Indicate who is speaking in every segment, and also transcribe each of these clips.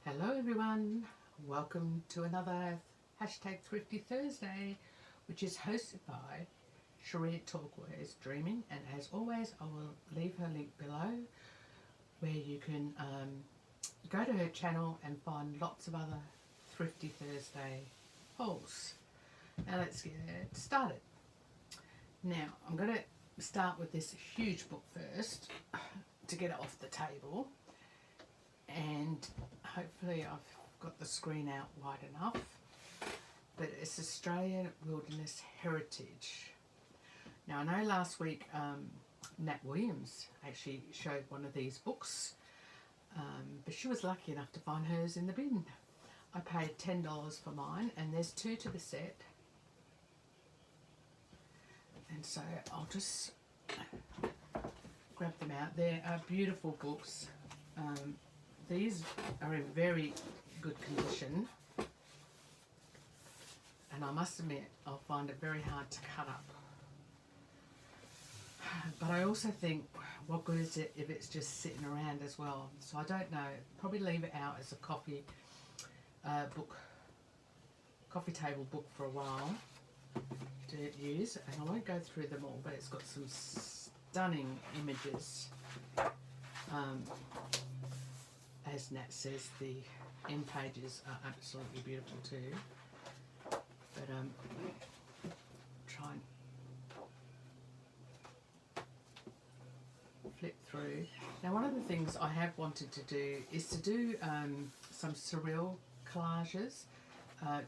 Speaker 1: Hello everyone, welcome to another hashtag Thrifty Thursday, which is hosted by Sharia Talkways Dreaming, and as always I will leave her link below where you can go to her channel and find lots of other Thrifty Thursday hauls. Now let's get started. Now I'm going to start with this huge book first to get it off the table, and hopefully I've got the screen out wide enough, but it's Australian Wilderness Heritage. Now I know last week Nat Williams actually showed one of these books, but she was lucky enough to find hers in the bin. I paid $10 for mine, and there's two to the set, and so I'll just grab them out. They are beautiful books. These are in very good condition, and I must admit I'll find it very hard to cut up. But I also think, what good is it if it's just sitting around as well? So I don't know, probably leave it out as a coffee table book for a while to use, and I won't go through them all, but it's got some stunning images. As Nat says, the end pages are absolutely beautiful too. But try and flip through. Now, one of the things I have wanted to do is to do some surreal collages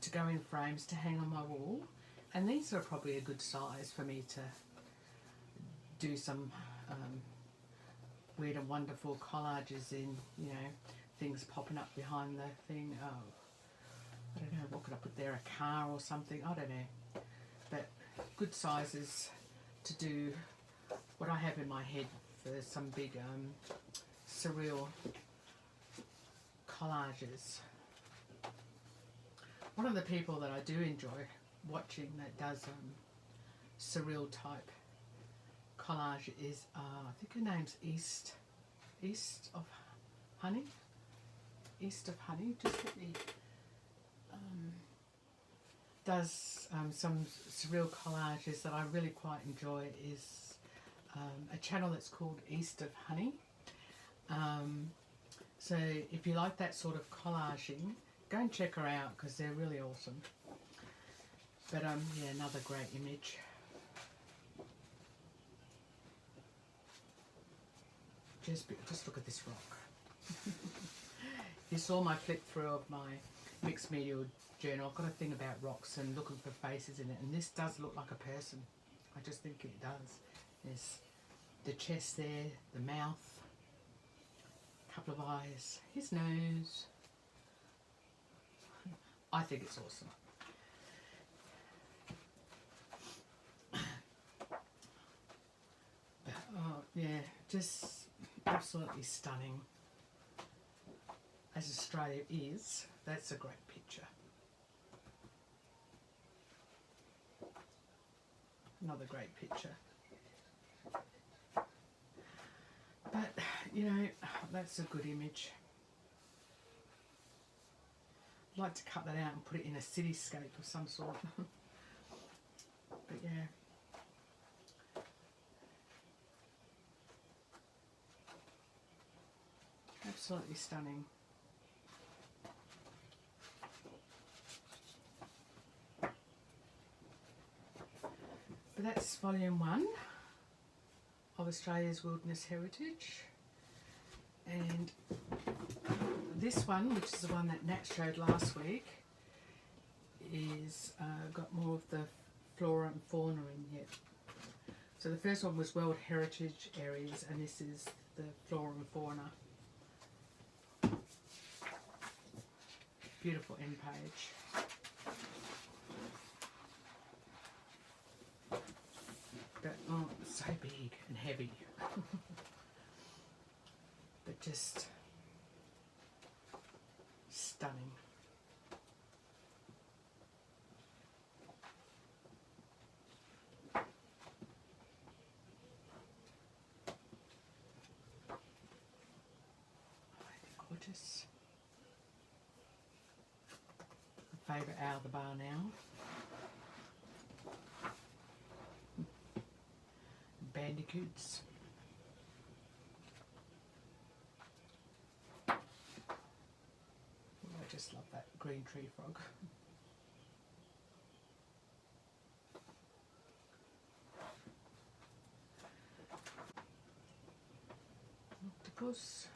Speaker 1: to go in frames to hang on my wall, and these are probably a good size for me to do some weird and wonderful collages in, you know, things popping up behind the thing. Oh, I don't know, what could I put there, a car or something, I don't know, but good sizes to do what I have in my head for some big surreal collages. One of the people that I do enjoy watching that does surreal type collage is I think her name's East of Honey. Just let me does some surreal collages that I really quite enjoy. Is a channel that's called East of Honey. So if you like that sort of collaging, go and check her out because they're really awesome. But yeah, another great image. Just look at this rock. You saw my flip through of my mixed media journal. I've got a thing about rocks and looking for faces in it, and this does look like a person. I just think it does. There's the chest there, the mouth, a couple of eyes, his nose. I think it's awesome. But, oh yeah, just absolutely stunning. As Australia is, that's a great picture. Another great picture. But, you know, that's a good image. I'd like to cut that out and put it in a cityscape of some sort. But yeah. Absolutely stunning. But that's volume 1 of Australia's Wilderness Heritage, and this one, which is the one that Nat showed last week, is got more of the flora and fauna in it. So the first one was World Heritage Areas, and this is the flora and fauna. Beautiful end page. But oh, it's so big and heavy. But just stunning. Gorgeous. favourite out of the bar now. Bandicoots. I just love that green tree frog. Octopus.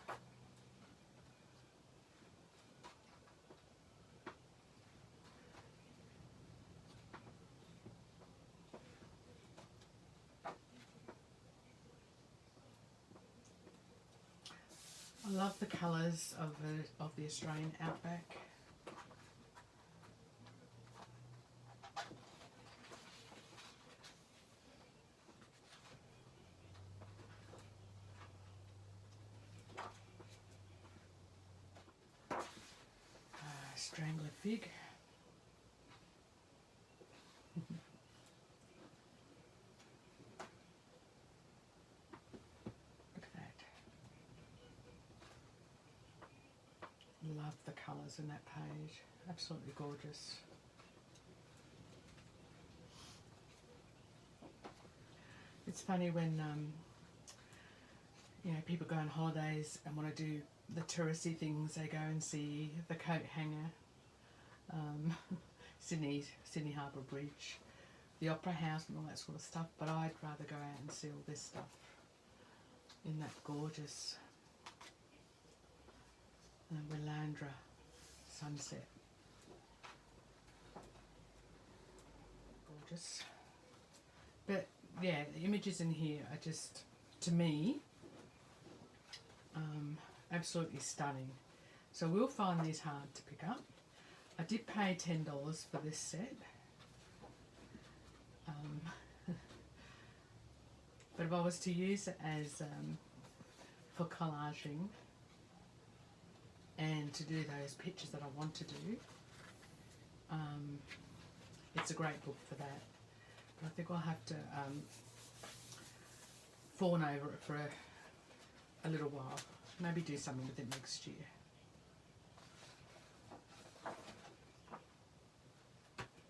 Speaker 1: I love the colours of the Australian outback. Strangler fig. Look at that. Love the colours in that page. Absolutely gorgeous. It's funny when you know, people go on holidays and want to do the touristy things. They go and see the coat hanger, Sydney Harbour Bridge, the Opera House and all that sort of stuff, but I'd rather go out and see all this stuff in that gorgeous Willandra sunset. Gorgeous. But yeah, the images in here are just, to me, absolutely stunning. So we'll find these hard to pick up. I did pay $10 for this set. But if I was to use it as for collaging and to do those pictures that I want to do, it's a great book for that. But I think I'll have to fawn over it for a little while. Maybe do something with it next year.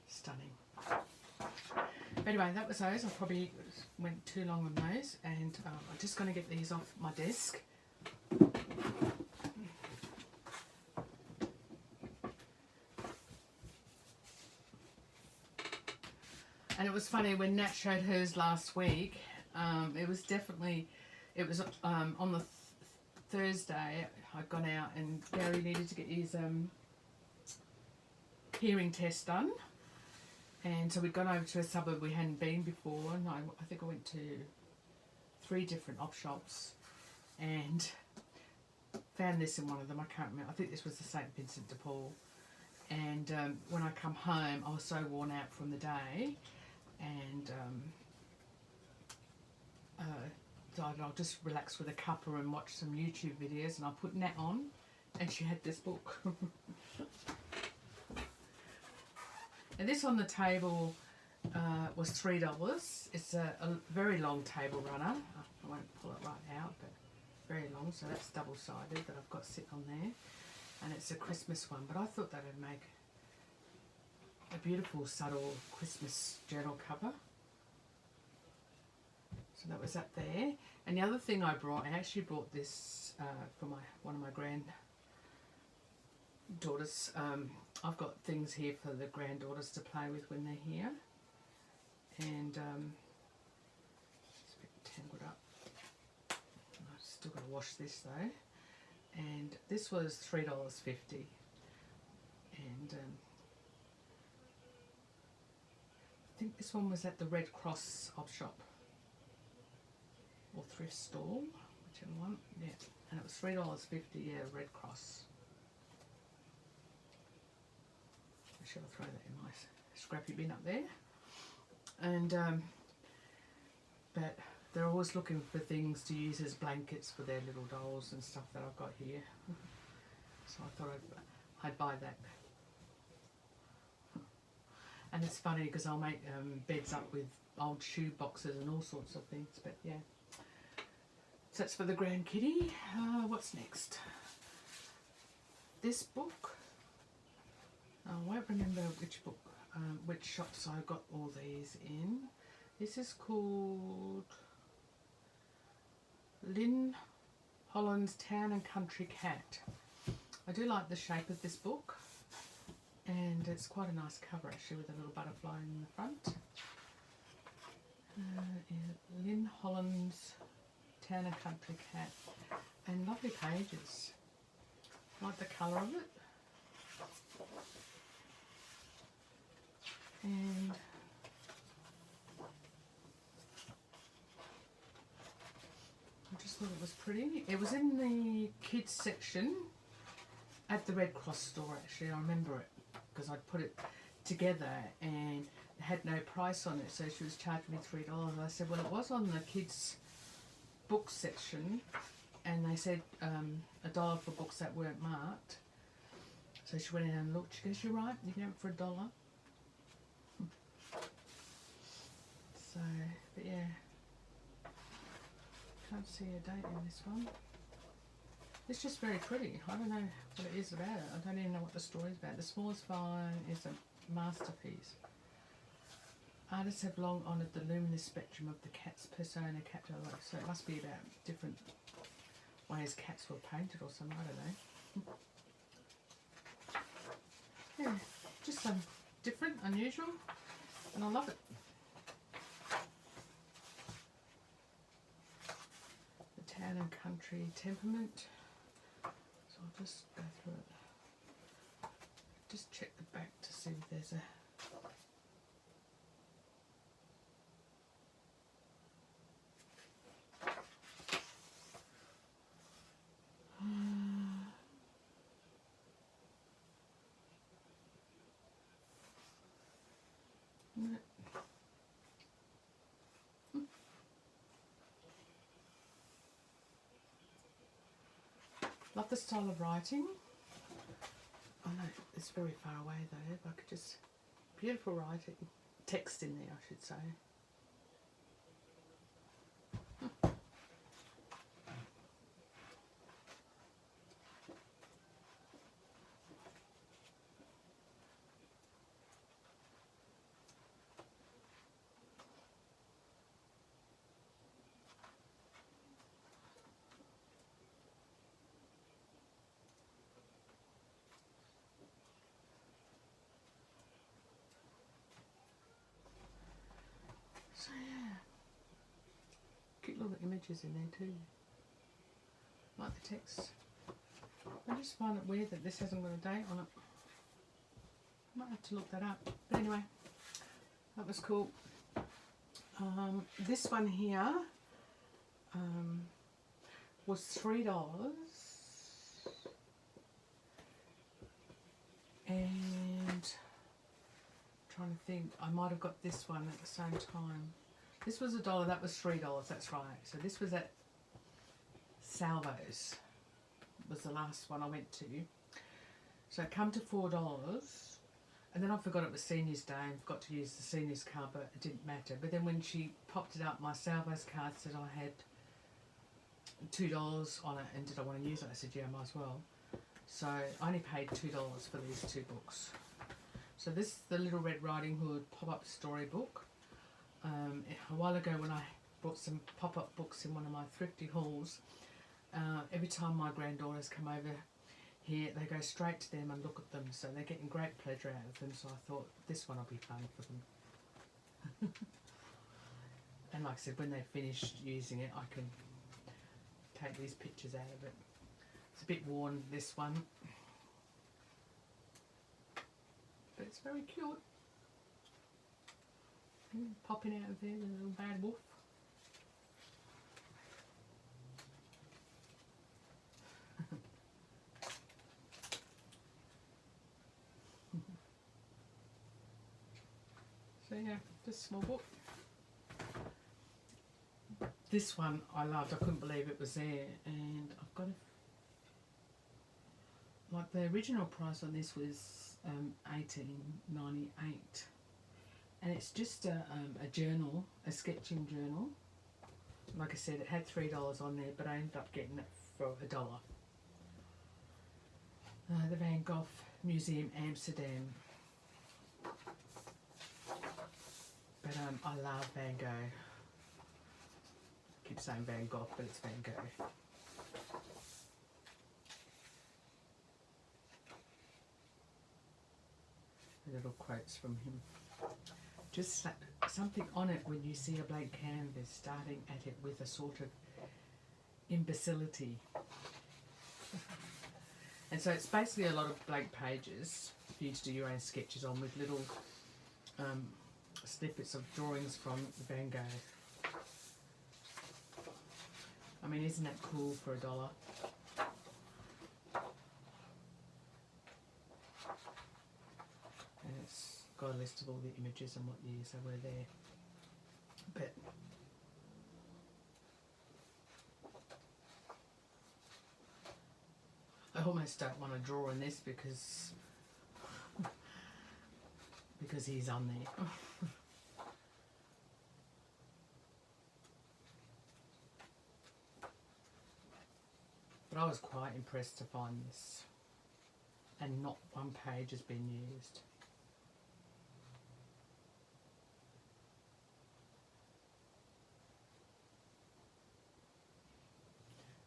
Speaker 1: Stunning. But anyway, that was those. I probably went too long on those, and I'm just going to get these off my desk. And it was funny when Nat showed hers last week. It was on the Thursday. I'd gone out and Gary needed to get his hearing test done, and so we'd gone over to a suburb we hadn't been before, and I think I went to 3 different op shops and found this in one of them. I can't remember. I think this was the St Vincent de Paul. And when I come home, I was so worn out from the day, and decided I'll just relax with a cuppa and watch some YouTube videos, and I put Nat on, and she had this book. And this on the table was $3. It's a very long table runner. I won't pull it right out, but very long, so that's double-sided that I've got sitting on there. And it's a Christmas one, but I thought that would make a beautiful, subtle Christmas journal cover. So that was up there. And the other thing I actually brought this for one of my granddaughters. I've got things here for the granddaughters to play with when they're here. And it's a bit tangled up. I've still got to wash this though. And this was $3.50. And I think this one was at the Red Cross op shop or thrift stall, whichever one. Yeah, and it was $3.50. Yeah, Red Cross. I should throw that in my scrappy bin up there. And but they're always looking for things to use as blankets for their little dolls and stuff that I've got here. So I thought I'd buy that. And it's funny because I'll make beds up with old shoe boxes and all sorts of things, but yeah. So that's for the grand kitty. What's next? This book. I won't remember which book, which shops I got all these in. This is called Lynn Holland's Town and Country Cat. I do like the shape of this book, and it's quite a nice cover actually with a little butterfly in the front. Lynn Holland's Town and Country Cat, and lovely pages. I like the colour of it. And I just thought it was pretty. It was in the kids section at the Red Cross store actually. I remember it because I'd put it together and it had no price on it, so she was charging me $3. I said, well, it was on the kids book section, and they said $1 for books that weren't marked. So she went in and looked. She goes, you're right, you can have it for $1. So, but yeah, can't see a date in this one. It's just very pretty. I don't know what it is about it. I don't even know what the story is about. The smallest vine is a masterpiece. Artists have long honoured the luminous spectrum of the cat's persona, cat dialogue. So it must be about different ways cats were painted or something. I don't know. Yeah, just some different, unusual, and I love it. The Town and Country Temperament. So I'll just go through it. Just check the back to see if there's a... Love the style of writing. I know it's very far away though, if I could just... Beautiful writing. Text in there, I should say. So yeah, cute little images in there too, like the text. I just find it weird that this hasn't got a date on it. I might have to look that up. But anyway, that was cool. This one here was $3, and trying to think, I might have got this one at the same time. This was $1, that was $3, that's right. So this was at Salvo's, was the last one I went to. So it come to $4, and then I forgot it was Seniors Day and forgot to use the Seniors card, but it didn't matter. But then when she popped it up, my Salvo's card said I had $2 on it, and did I want to use it? I said, yeah, I might as well. So I only paid $2 for these two books. So this is the Little Red Riding Hood pop-up storybook. A while ago when I bought some pop-up books in one of my thrifty hauls, every time my granddaughters come over here, they go straight to them and look at them, so they're getting great pleasure out of them. So I thought this one will be fun for them. And like I said, when they've finished using it, I can take these pictures out of it. It's a bit worn, this one, but it's very cute. Popping out of there, the little bad wolf. So yeah, just a small book. This one I loved. I couldn't believe it was there, and I've got like the original price on this was $18.98. And it's just a journal, a sketching journal. Like I said, it had $3 on there, but I ended up getting it for $1. the Van Gogh Museum, Amsterdam. But I love Van Gogh. I keep saying Van Gogh, but it's Van Gogh. Little quotes from him. Just something on it when you see a blank canvas, starting at it with a sort of imbecility. And so it's basically a lot of blank pages for you to do your own sketches on, with little snippets of drawings from Van Gogh. I mean, isn't that cool for $1? And it's got a list of all the images and what years they were there. But I almost don't want to draw in this because he's on there. But I was quite impressed to find this, and not one page has been used.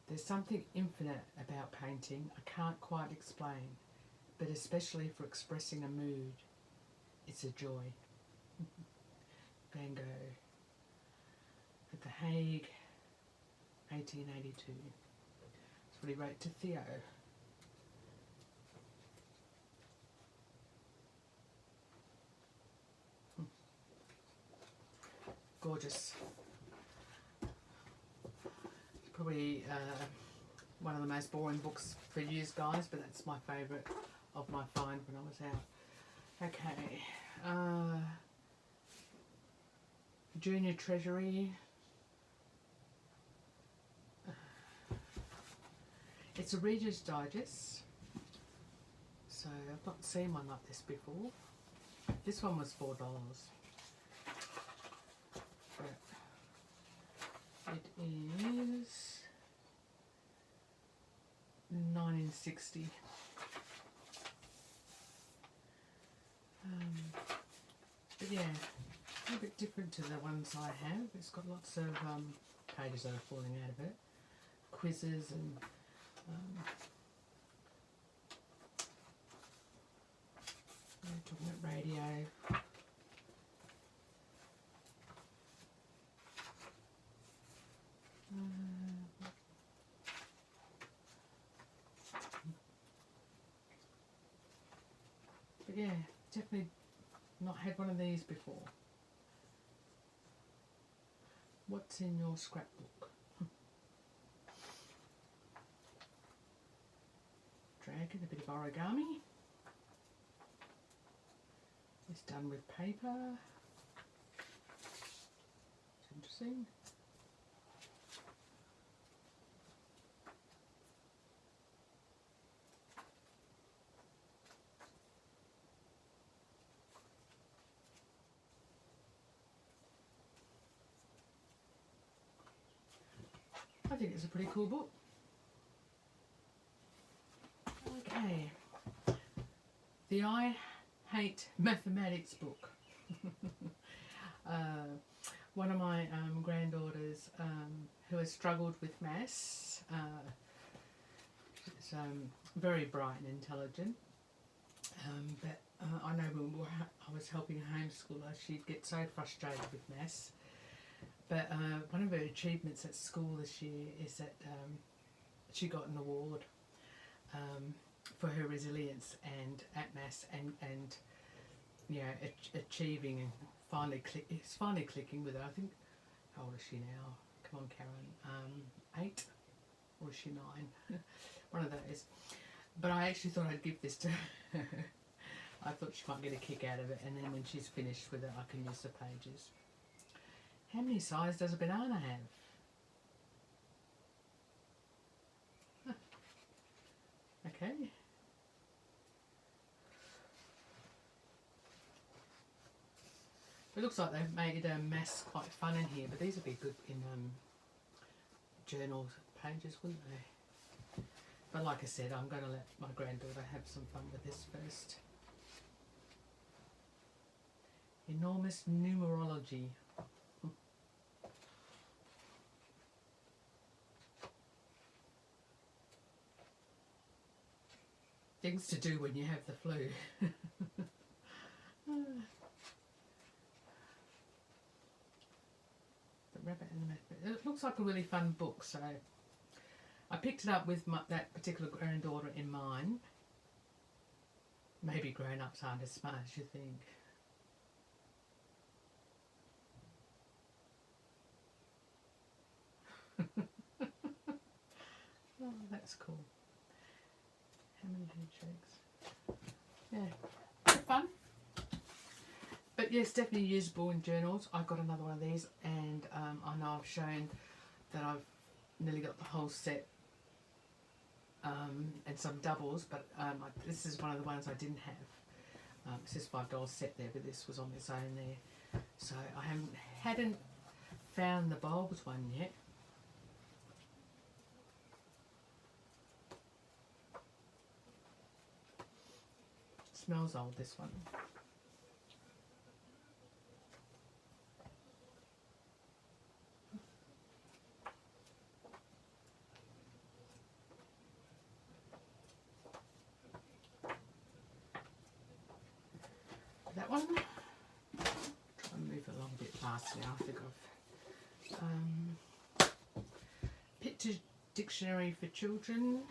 Speaker 1: There's something infinite about painting I can't quite explain, but especially for expressing a mood, it's a joy. Van Gogh. At The Hague, 1882. That's what he wrote to Theo. Gorgeous. Probably one of the most boring books for you guys, but that's my favourite of my find when I was out. Okay. Junior Treasury. It's a Reader's Digest, so I've not seen one like this before. This one was $4. But it is 1960. But yeah, a bit different to the ones I have. It's got lots of pages that are falling out of it, quizzes and talking about radio. But yeah, definitely not had one of these before. What's in your scrapbook? Dragon, a bit of origami. It's done with paper. It's interesting. I think it's a pretty cool book. Okay. The I Hate Mathematics book. One of my granddaughters who has struggled with maths, is very bright and intelligent, but I know when I was helping homeschool her, she'd get so frustrated with maths. But one of her achievements at school this year is that she got an award for her resilience and at maths and you know, achieving and it's finally clicking with her. I think, how old is she now? Come on, Karen. 8 or is she 9? One of those. But I actually thought I'd give this to her. I thought she might get a kick out of it, and then when she's finished with it, I can use the pages. How many sides does a banana have? Huh. Okay. It looks like they've made maths quite fun in here, but these would be good in journal pages, wouldn't they? But like I said, I'm going to let my granddaughter have some fun with this first. Enormous numerology. Things to do when you have the flu. The Rabbit and the Math. It looks like a really fun book, so I picked it up with that particular granddaughter in mind. Maybe grown-ups aren't as smart as you think. Oh, that's cool. How many handshakes? Yeah, fun. But yes, definitely usable in journals. I got another one of these, and I know I've shown that I've nearly got the whole set and some doubles, but this is one of the ones I didn't have. It says $5 set there, but this was on its own there. So I hadn't found the bulbs one yet. Smells old, this one. That one. Try and move it along a bit fast now. I think I've Picture Dictionary for Children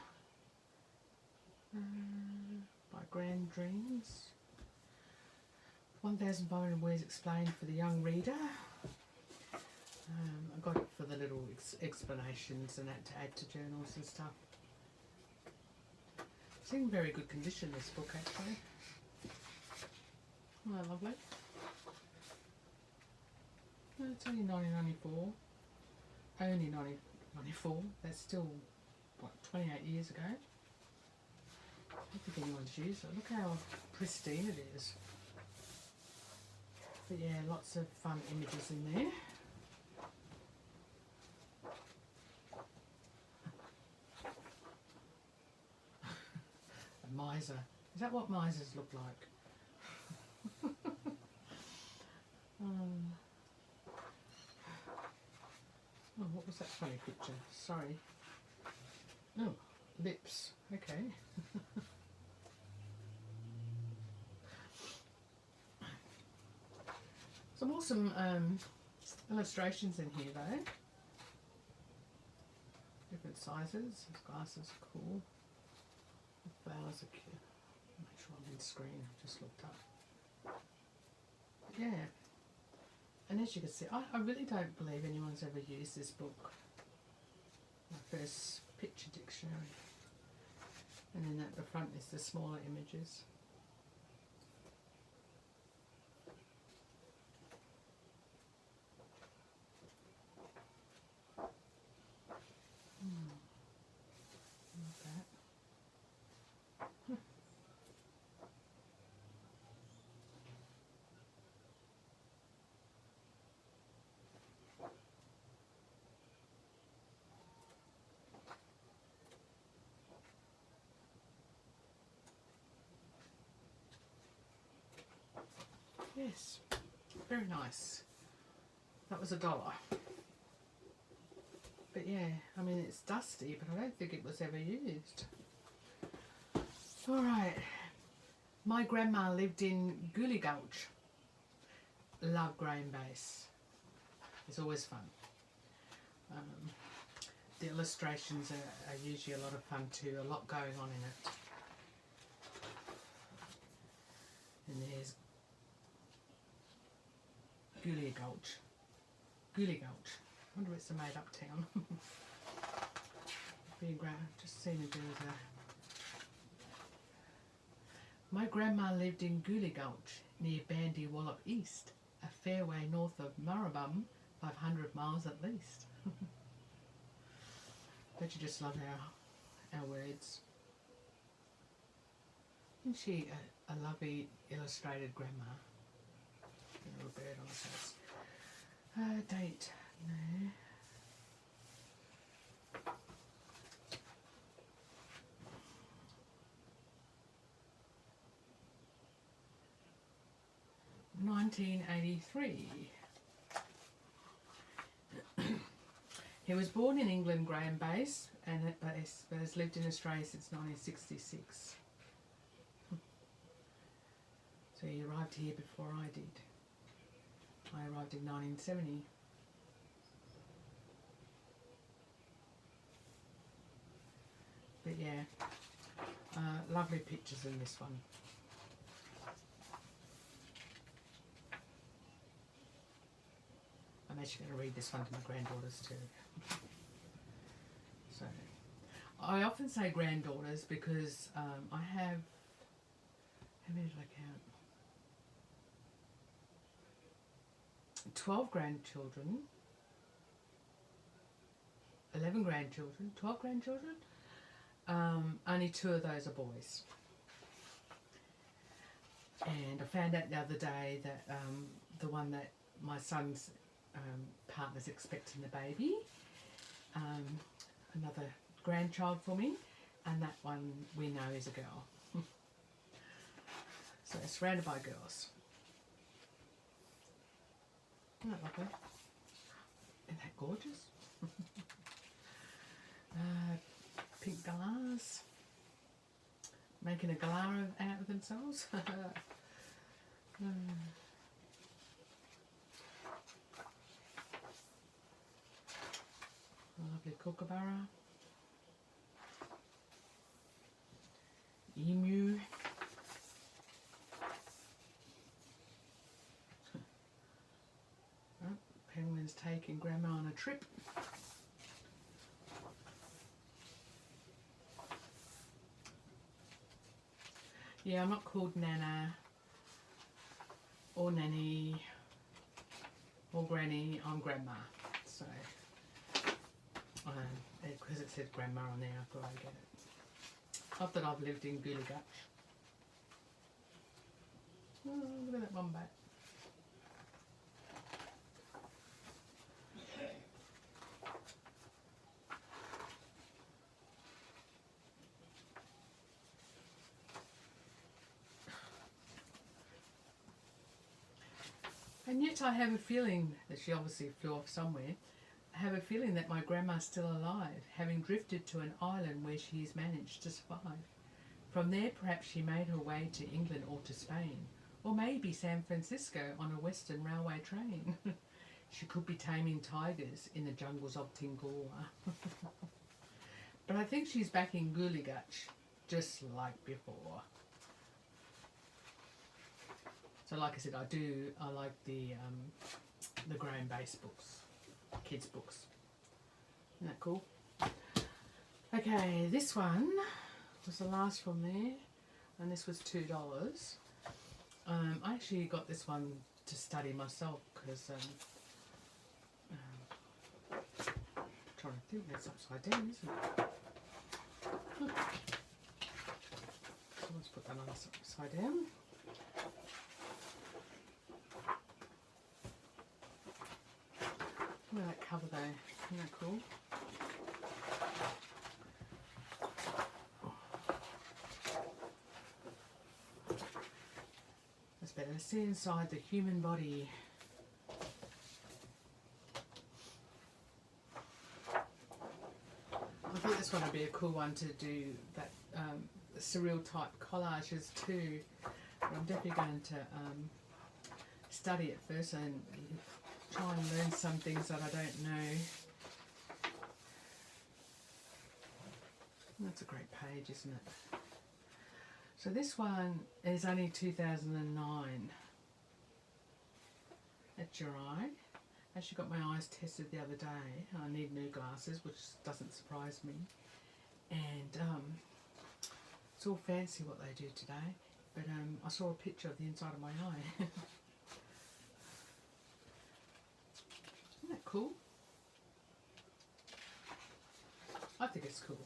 Speaker 1: by Grand Dreams. 1,500 words explained for the young reader. I got it for the little explanations and that to add to journals and stuff. It's in very good condition, this book, actually. Oh, lovely. No, it's only 1994. Only 1994. That's still, what, 28 years ago? I don't think anyone's used it. Look how pristine it is. But yeah, lots of fun images in there. A miser. Is that what misers look like? Oh, what was that funny picture? Sorry. Oh, lips. Okay. Some awesome illustrations in here, though. Different sizes. These glasses are cool. The flowers are cute. Make sure I'm in screen. I've just looked up. Yeah. And as you can see, I really don't believe anyone's ever used this book. My first picture dictionary. And then at the front is the smaller images. Like that. Yes, very nice. That was $1. But yeah, I mean, it's dusty, but I don't think it was ever used. Alright, my grandma lived in Gully Gulch. Love grain base. It's always fun. The illustrations are usually a lot of fun too, a lot going on in it. And there's Gully Gulch. Gully Gulch. I wonder if it's a made up town. Being just seen a bit of a... My grandma lived in Gully Gulch near Bandy Wallop East, a fair way north of Marrabum, 500 miles at least. Don't you just love our words? Isn't she a lovely illustrated grandma? A little bird on the face. Date, no. 1983. He was born in England, Graham Base, but has lived in Australia since 1966. So he arrived here before I did. I arrived in 1970. But yeah, lovely pictures in this one. I'm actually going to read this one to my granddaughters too. So, I often say granddaughters because I have, how many did I count? 12 grandchildren, 11 grandchildren, 12 grandchildren. Only 2 of those are boys. And I found out the other day that the one that my son's partner's expecting the baby, another grandchild for me, and that one we know is a girl. So it's surrounded by girls. Isn't that lovely? Isn't that gorgeous? Pink galahs. Making a galah out of themselves. Lovely kookaburra. Emu. Oh, penguin's taking Grandma on a trip. Yeah, I'm not called Nana or Nanny or Granny, I'm Grandma. So, because it said Grandma on there, I thought I'd get it. Not that I've lived in Goolagutch. Oh, look at that wombat. And yet I have a feeling that she obviously flew off somewhere. I have a feeling that my grandma's still alive, having drifted to an island where she has managed to survive. From there, perhaps she made her way to England or to Spain, or maybe San Francisco on a Western Railway train. She could be taming tigers in the jungles of Tingora. But I think she's back in Goolagutch, just like before. So like I said, I like the Graham Base books, kids books. Isn't that cool? Okay, this one was the last from there, and this was $2. I actually got this one to study myself because trying to think, that's upside down, isn't it? So let's put that on upside down. Look at that cover though, isn't that cool? That's better. Let's see inside the human body. I thought this one would be a cool one to do that surreal type collages too. But I'm definitely going to study it first and try and learn some things that I don't know. That's a great page, isn't it? So this one is only 2009. That's your eye. Actually got my eyes tested the other day. I need new glasses, which doesn't surprise me. And it's all fancy what they do today. But I saw a picture of the inside of my eye. Isn't that cool? I think it's cool.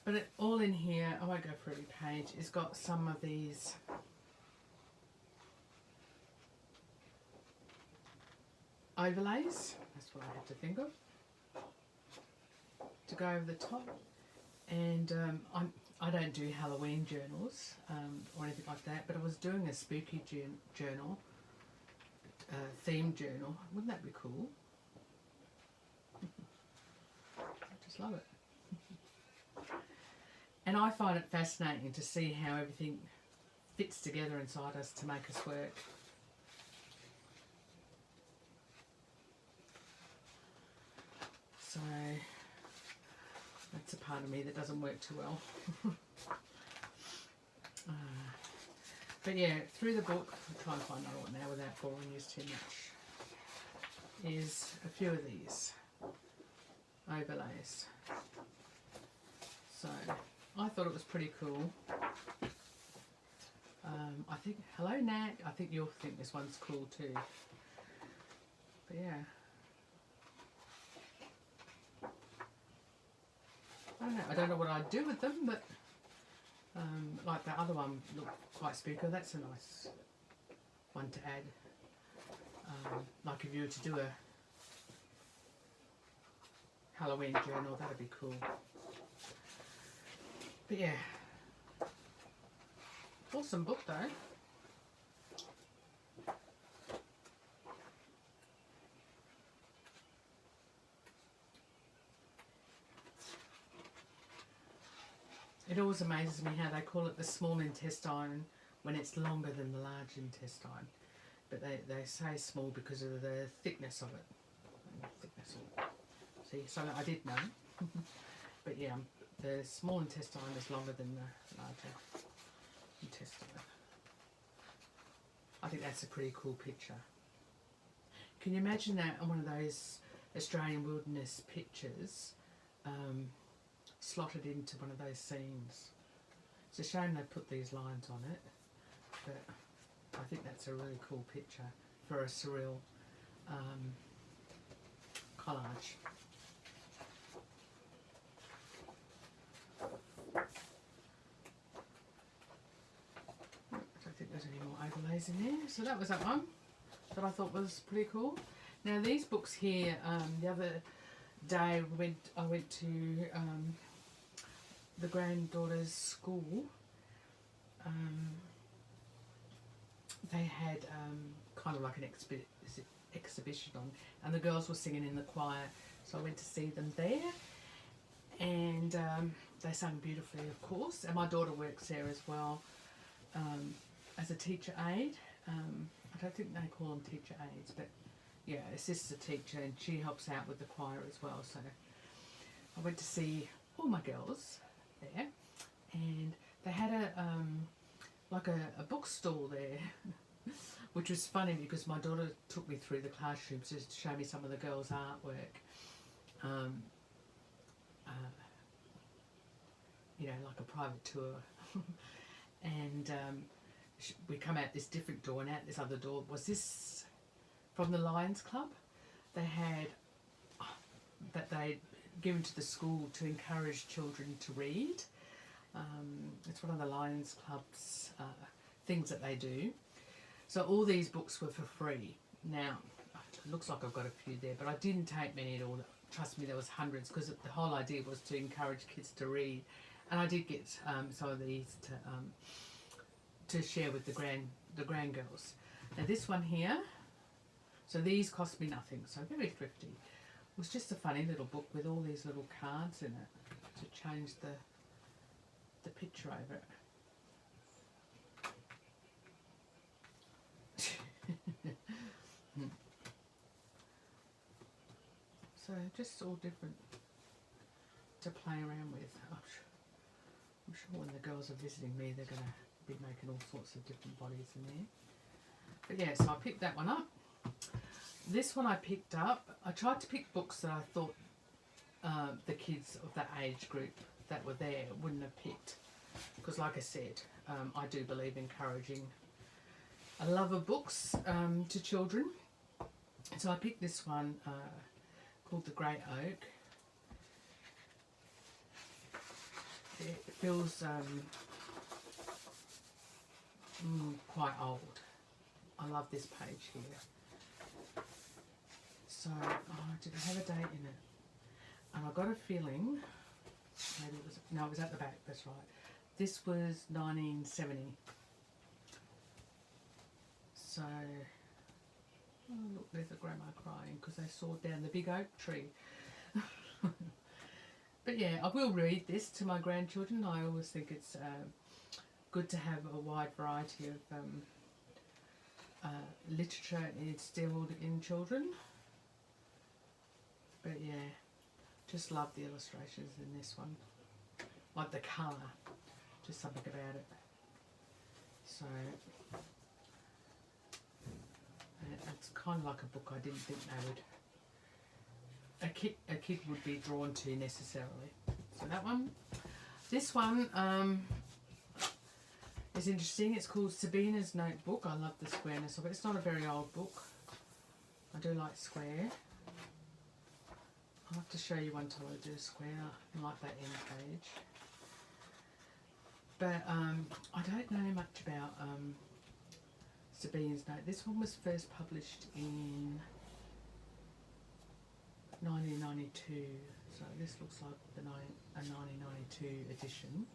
Speaker 1: But it, all in here, I won't go through every page, it's got some of these overlays, that's what I have to think of, to go over the top. And I don't do Halloween journals or anything like that, but I was doing a spooky journal, themed journal. Wouldn't that be cool? I just love it. And I find it fascinating to see how everything fits together inside us to make us work. So that's a part of me that doesn't work too well. But yeah, through the book, I'll try and find another one now without boring you too much, is a few of these overlays. So I thought it was pretty cool. I think, hello Nat, I think you'll think this one's cool too. But yeah. I don't know what I'd do with them, but like the other one looked quite spooky. That's a nice one to add. Like if you were to do a Halloween journal, that'd be cool. But yeah, awesome book though. It always amazes me how they call it the small intestine when it's longer than the large intestine. But they say small because of the thickness of it. See, so I did know. But yeah, the small intestine is longer than the larger intestine. I think that's a pretty cool picture. Can you imagine that on one of those Australian wilderness pictures? Slotted into one of those scenes. It's a shame they put these lines on it, but I think that's a really cool picture for a surreal collage. I don't think there's any more overlays in there, so that was that one that I thought was pretty cool. Now these books here, the other day I went to the granddaughter's school. They had kind of like an exhibition on, and the girls were singing in the choir, so I went to see them there, and they sang beautifully, of course, and my daughter works there as well as a teacher aide. I don't think they call them teacher aides, but yeah, assists a teacher, and she helps out with the choir as well. So I went to see all my girls there, and they had like a bookstall there, which was funny because my daughter took me through the classrooms just to show me some of the girls' artwork. You know, like a private tour. And we come out this different door, and out this other door was this from the Lions Club. They had that they'd given to the school to encourage children to read. It's one of the Lions Club's things that they do. So all these books were for free. Now, it looks like I've got a few there, but I didn't take many at all. Trust me, there was hundreds, because the whole idea was to encourage kids to read. And I did get some of these to share with the grandgirls. Now this one here, so these cost me nothing, so very thrifty. It was just a funny little book with all these little cards in it to change the picture over it. So just all different to play around with. I'm sure when the girls are visiting me, they're going to be making all sorts of different bodies in there. But yeah, so I picked that one up. This one I picked up, I tried to pick books that I thought the kids of that age group that were there wouldn't have picked. Because like I said, I do believe encouraging a love of books to children. So I picked this one called The Great Oak. It feels quite old. I love this page here. So, did it have a date in it? And I got a feeling Maybe it was, no, it was at the back, that's right. This was 1970. So, oh look, there's a grandma crying because they sawed down the big oak tree. But yeah, I will read this to my grandchildren. I always think it's good to have a wide variety of literature instilled in children. But yeah, just love the illustrations in this one. Like the colour, just something about it. So, it's kind of like a book I didn't think they would, a kid would be drawn to necessarily. So that one. This one is interesting. It's called Sabina's Notebook. I love the squareness of it. It's not a very old book. I do like square. I'll have to show you one time I do a square. I like that end page. But I don't know much about Sabina's Note. This one was first published in 1992. So this looks like a 1992 edition.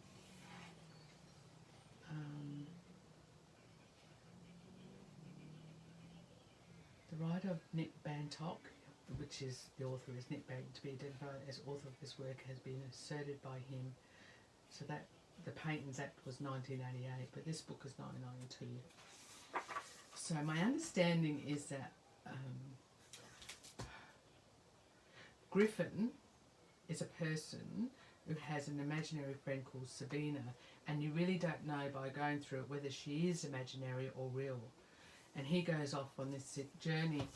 Speaker 1: The writer, Nick Bantock, which is the author, is Nick Bantock, to be identified as author of this work has been asserted by him. So that the Patents Act was 1988, but this book is 1992. So my understanding is that Griffin is a person who has an imaginary friend called Sabina, and you really don't know by going through it whether she is imaginary or real. And he goes off on this journey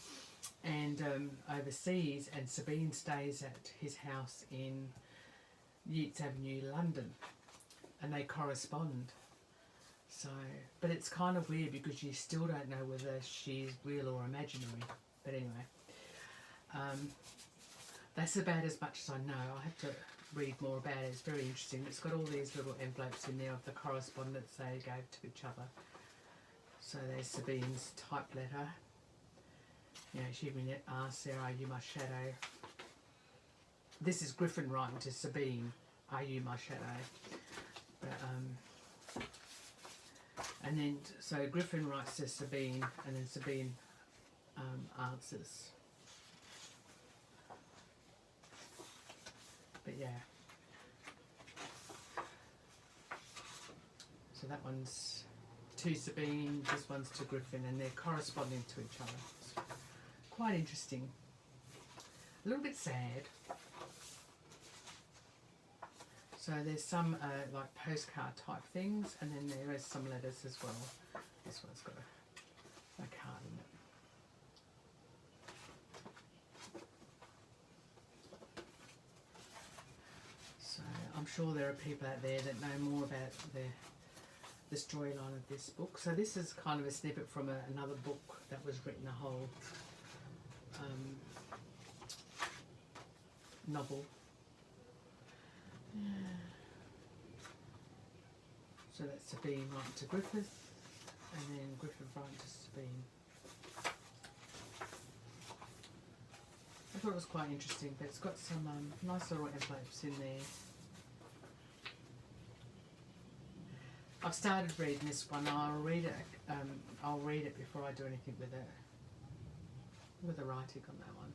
Speaker 1: and overseas, and Sabine stays at his house in Yeats Avenue, London, and they correspond. So, but it's kind of weird because you still don't know whether she's real or imaginary. But anyway, that's about as much as I know. I have to read more about it. It's very interesting. It's got all these little envelopes in there of the correspondence they gave to each other. So there's Sabine's type letter. You know, she even asks there, "Are you my shadow?" This is Griffin writing to Sabine, "Are you my shadow?" But and then so Griffin writes to Sabine, and then Sabine answers. But yeah. So that one's to Sabine, this one's to Griffin, and they're corresponding to each other. It's quite interesting. A little bit sad. So there's some like postcard type things, and then there is some letters as well. This one's got a card in it. So I'm sure there are people out there that know more about the storyline of this book. So this is kind of a snippet from another book that was written, a whole novel. So that's Sabine writing to Griffith, and then Griffith writing to Sabine. I thought it was quite interesting, but it's got some nice little envelopes in there. I've started reading this one. I'll read it before I do anything with it. With the writing on that one.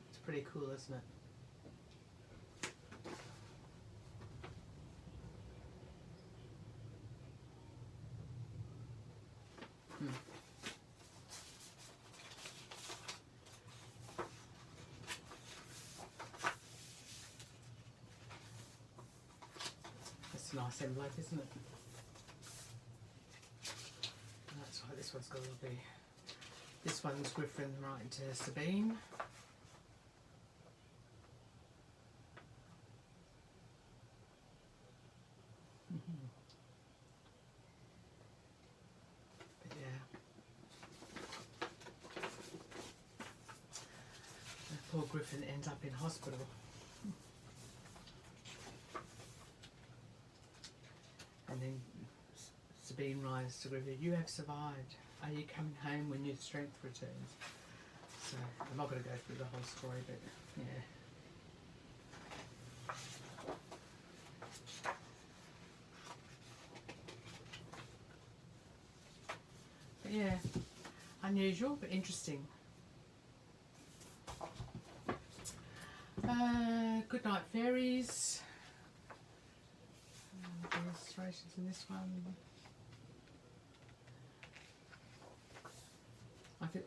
Speaker 1: It's pretty cool, isn't it? It's a nice envelope, isn't it? And that's why this one's got to be. This one's Griffin writing to Sabine. But yeah. Poor Griffin ends up in hospital. And then Sabine writes to Griffin, "You have survived. Are you coming home when your strength returns?" So I'm not going to go through the whole story, but yeah. yeah, unusual but interesting. Good Night Fairies. The illustrations in this one.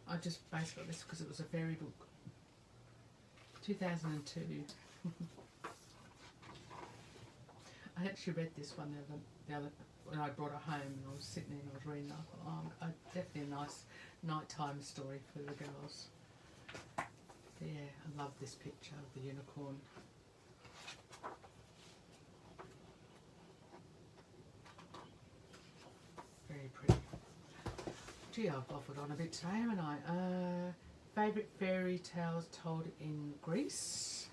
Speaker 1: I just based on this because it was a fairy book. 2002. I actually read this one the other when I brought it home, and I was sitting there and I was reading it. I thought, oh, definitely a nice nighttime story for the girls. But yeah, I love this picture of the unicorn. Very pretty. Gee, I've waffled on a bit today, haven't I? Favourite fairy tales told in Greece.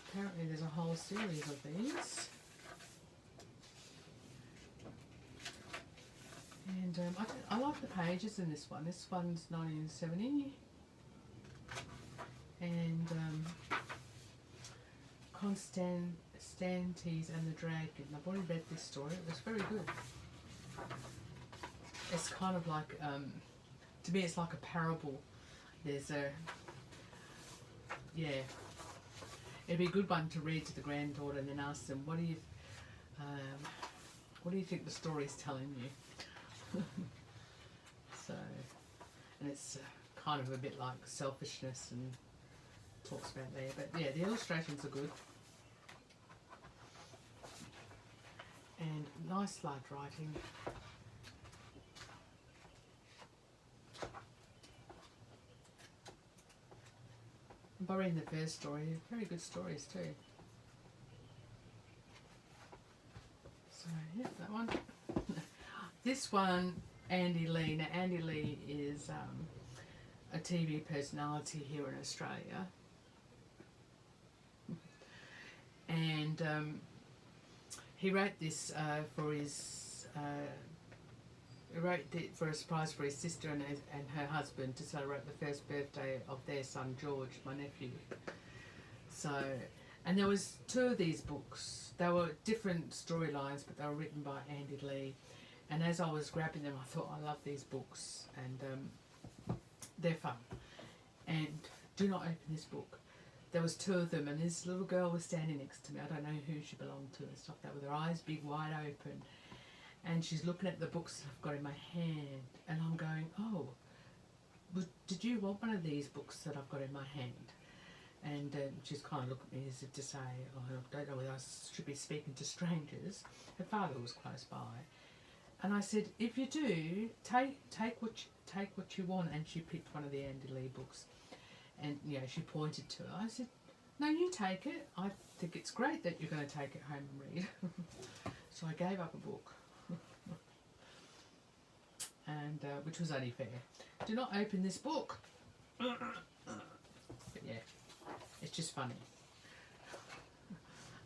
Speaker 1: Apparently there's a whole series of these. And I like the pages in this one. This one's 1970. And Constantes and the Dragon. I've already read this story. It was very good. It's kind of like, to me it's like a parable. There's a, yeah, it'd be a good one to read to the granddaughter and then ask them, what do you think the story's telling you? So, and it's kind of a bit like selfishness and talks about there. But yeah, the illustrations are good. And nice large writing. Borrowing the first story, very good stories too. So yeah, that one. This one, Andy Lee. Now Andy Lee is a TV personality here in Australia, and he wrote this for his. He wrote it for a surprise for his sister and her husband to celebrate the first birthday of their son George, my nephew. So, and there was 2 of these books. They were different storylines, but they were written by Andy Lee. And as I was grabbing them, I thought, I love these books, and they're fun. And do not open this book. There was 2 of them, and this little girl was standing next to me. I don't know who she belonged to and stuff like that, with her eyes big, wide open. And she's looking at the books that I've got in my hand, and I'm going, oh, did you want one of these books that I've got in my hand? And she's kind of looking at me as if to say, oh, I don't know whether I should be speaking to strangers. Her father was close by. And I said, if you do, take what you want. And she picked one of the Andy Lee books. And, you know, she pointed to it. I said, no, you take it. I think it's great that you're going to take it home and read. So I gave up a book. And which was only fair. Do not open this book. But yeah, it's just funny.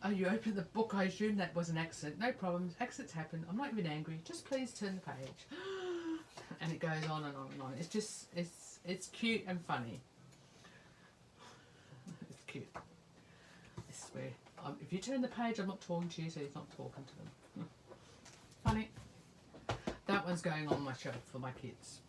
Speaker 1: Oh, you opened the book. I assume that was an accident. No problems. Accidents happen. I'm not even angry. Just please turn the page. And it goes on and on and on. It's just, it's cute and funny. It's cute. This is where, if you turn the page, I'm not talking to you, so he's not talking to them. Funny. That one's going on my shelf for my kids.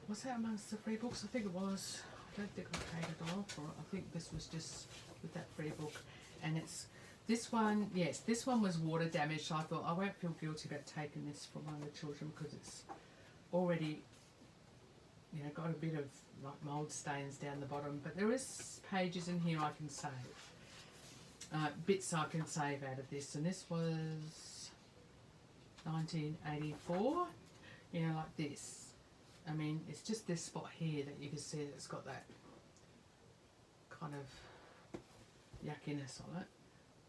Speaker 1: Was that amongst the free books? I think it was. I don't think I paid it off. Or I think this was just with that free book. And it's this one. Yes, this one was water damaged. So I thought I won't feel guilty about taking this from one of the children because it's already, you know, got a bit of like mould stains down the bottom. But there is pages in here I can save. Bits I can save out of this. And this was 1984. You know, like this. I mean, it's just this spot here that you can see that's got that kind of yuckiness on it.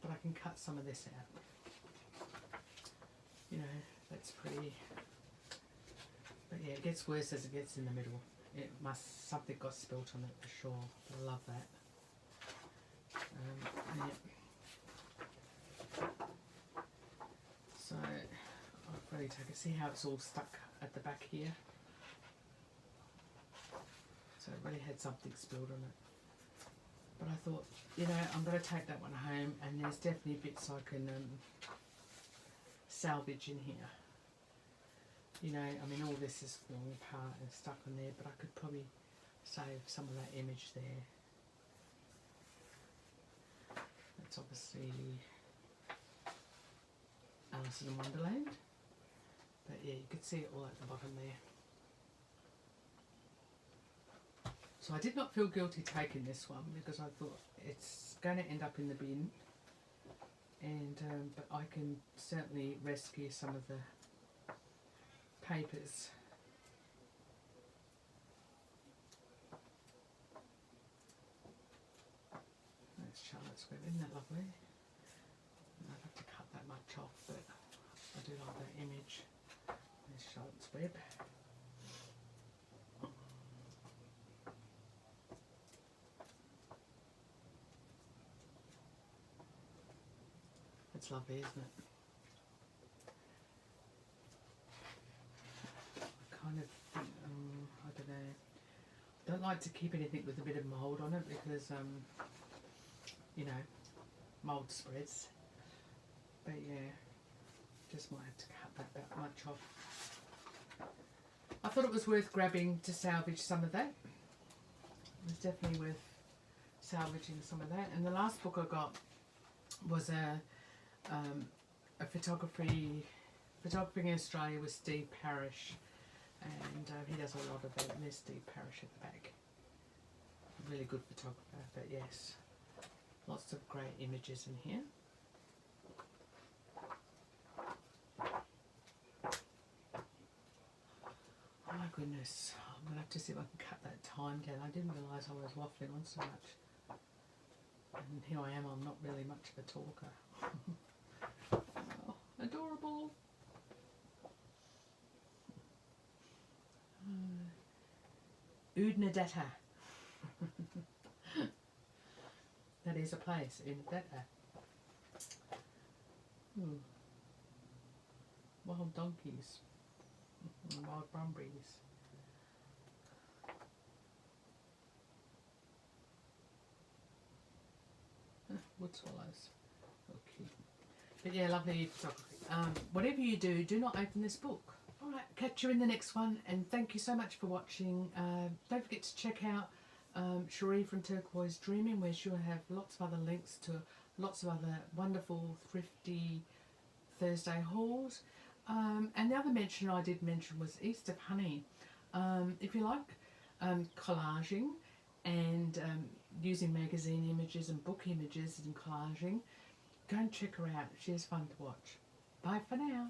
Speaker 1: But I can cut some of this out. You know, that's pretty. But yeah, it gets worse as it gets in the middle. It must, something got spilt on it for sure. I love that. Yeah. So, I'll really take it. See how it's all stuck at the back here? So it really had something spilled on it. But I thought, you know, I'm going to take that one home, and there's definitely bits I can salvage in here. You know, I mean, all this is falling apart and stuck on there, but I could probably save some of that image there. That's obviously Alice in Wonderland. But yeah, you could see it all at the bottom there. So I did not feel guilty taking this one because I thought it's going to end up in the bin, and but I can certainly rescue some of the papers. That's Charlotte's Web, isn't that lovely? I'd have to cut that much off, but I do like that image. There's Charlotte's Web. It's lovely, isn't it? I kind of think, I don't know. I don't like to keep anything with a bit of mould on it because, you know, mould spreads. But yeah, just might have to cut that much off. I thought it was worth grabbing to salvage some of that. It was definitely worth salvaging some of that. And the last book I got was a photography in Australia with Steve Parrish, and he does a lot of that. And there's Steve Parrish at the back. Really good photographer, but yes, lots of great images in here. Oh my goodness, I'm going to have to see if I can cut that time down. I didn't realise I was waffling on so much. And here I am, I'm not really much of a talker. Oh, adorable. Udnadatta. That is a place, Udnadatta. Wild donkeys. Wild brumbies. Wood swallows. Okay. But yeah, lovely photography. Whatever you do, do not open this book. Alright, catch you in the next one, and thank you so much for watching. Don't forget to check out Cherie from Turquoise Dreaming, where she'll have lots of other links to lots of other wonderful thrifty Thursday hauls. And the other mention I did mention was East of Honey. If you like collaging and using magazine images and book images and collaging, go and check her out. She is fun to watch. Bye for now.